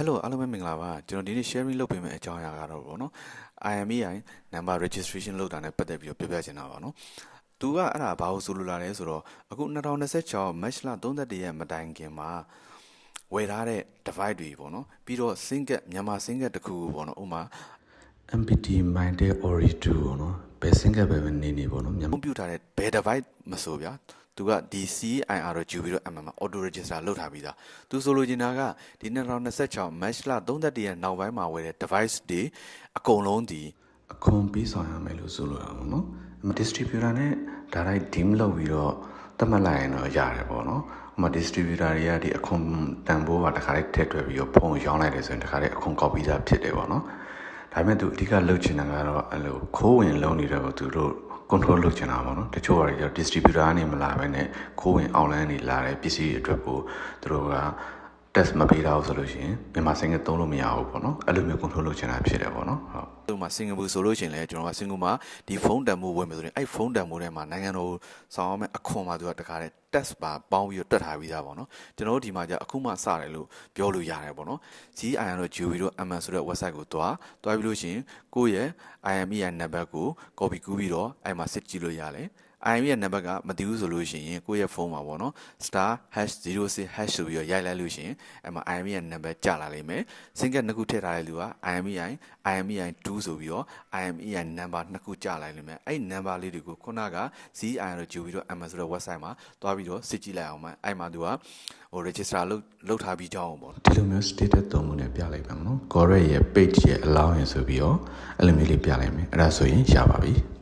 Hello အားလုံးပဲမင်္ဂလာပါကျွန်တော်ဒီနေ့ sharing လုပ်ပေးမယ့်အကြောင်းအရာကတော့ဗောနော် IMEI number registration လုပ်တာနဲ့ပတ်သက်ပြီးတော့ပြောပြချင်တာပါနော်သူကအဲ့ဒါဘာလို့ဆိုလိုလာလဲဆိုတော့အခု2026 March လ31ရက်မတိုင်ခင်မှာဝယ်ထားတဲ့ device တွေဗောနော်ပြီးတော့ single မြန်မာ single တစ်ခုဗောနော်ဥမာ MPT Minded Ori 2ပေါ့နော်ဘယ် single ပဲနေပေါ့နော်ကွန်ပျူတာတဲ့ဘယ် device မဆိုဗျာသူကဒီ CIR တော့ယူပြီးတော့ MM auto register လုပ်ထားပြီးသားသူဆိုလိုချင်တာကဒီ2026 March လ31ရက်နောက်ပိုင်းမှာဝယ်တဲ့ device တွေအကုန်လုံးဒီအခွန်ပေးဆောင်ရမယ်လို့ဆိုလိုတာပေါ့နော် distributor နဲ့ direct deal လုပ်ပြီးတော့သတ်မှတ်လိုက်ရင်တော့ရတယ်ပေါ့နော်distributor တွေကဒီအခွန်တန်ဖိုးကတခါလေးထည့်တွက်ပြီးတော့ဖုန်းရောင်းလိုက်တယ်ဆိုရင်တခါလေးအခွန်ကောက်ပြီးသားဖြစ်တယ်ပေါ့နော်ဒါပေမဲ့သူအဓိကလုပ်ချင်တာကတော့အဲ့လိုခိုးဝင်လုံးနေတော့သူတို့ control လုပ်ချင်တာပေါ့နော်တချို့ဟာတွေ distributor ကနေမလာဘဲနဲ့ခိုးဝင် online နေလာတဲ့ပစ္စည်းတွေအတွက်ကိုသူတို့က test မပေးတော့ဆိုလို့ရှိရင်မြန်မာစင်ကသုံးလို့မရဘူးပေါ့နော်အဲ့လိုမျိုး control လုပ်ချင်တာဖြစ်တယ်ပေါ့နော်ဟုတ်သူမှာစင်ကာပူဆိုလို့ရှိရင်လည်းကျွန်တော်ကစင်ကာပူမှာဒီဖုန်းတန်မိုးဝင်မယ်ဆိုရင်အဲ့ဖုန်းတန်မိုးထဲမှာနိုင်ငံတော်ဆောင်အောင်မဲ့အခွန်မှာသူကတခါတည်း test ပါပေါင်းပြီးတော့တွက်ထားပြီးသားပေါ့နော်ကျွန်တော်တို့ဒီမှာじゃအခုမှစတယ်လို့ပြောလို့ရတယ်ပေါ့နော် GIR တို့ GUI တို့ MM ဆိုတဲ့ website ကိုတွားပြီးလို့ရှိရင်ကိုယ့်ရဲ့ IMEI နံပါတ်ကို copy ကူးပြီးတော့အဲ့မှာစစ်ကြည့်လို့ရတယ်IMEI ရဲ့နံပါတ်ကမသိဘူးဆိုလို့ရှိရင်ကိုယ့်ရဲ့ဖုန်းမှာပေါ့နော် *#06# ဆိုပြီးတော့ရိုက်လိုက်လို့ရှိရင်အဲ့မှာ IMEI ရဲ့နံပါတ်ကျလာလိမ့်မယ်စင်ကနှစ်ခုထည့်ထားတဲ့လူက IMEI 2ဆိုပြီးတော့ IMEI နံပါတ်နှစ်ခုကျလိုက်လိမ့်မယ်အဲ့နံပါတ်လေးတွေကိုခုနက CIR တို့ဂျူပြီးတော့ MS ဆိုတဲ့ website မှာတွားပြီးတော့စစ်ကြည့်လိုက်အောင်မယ်အဲ့မှာသူကregister လုပ်ထားပြီးကြောင်းပေါ့ဒီလိုမျိုး status သုံးမှုနဲ့ပြလိုက်ပါမနော် correct ရဲ့ page ရဲ့ allowance ဆိုပြီးတော့အဲ့လိုမျိုးလေးပြလိုက်မယ်အဲ့ဒါဆိုရင်ရပါပြီ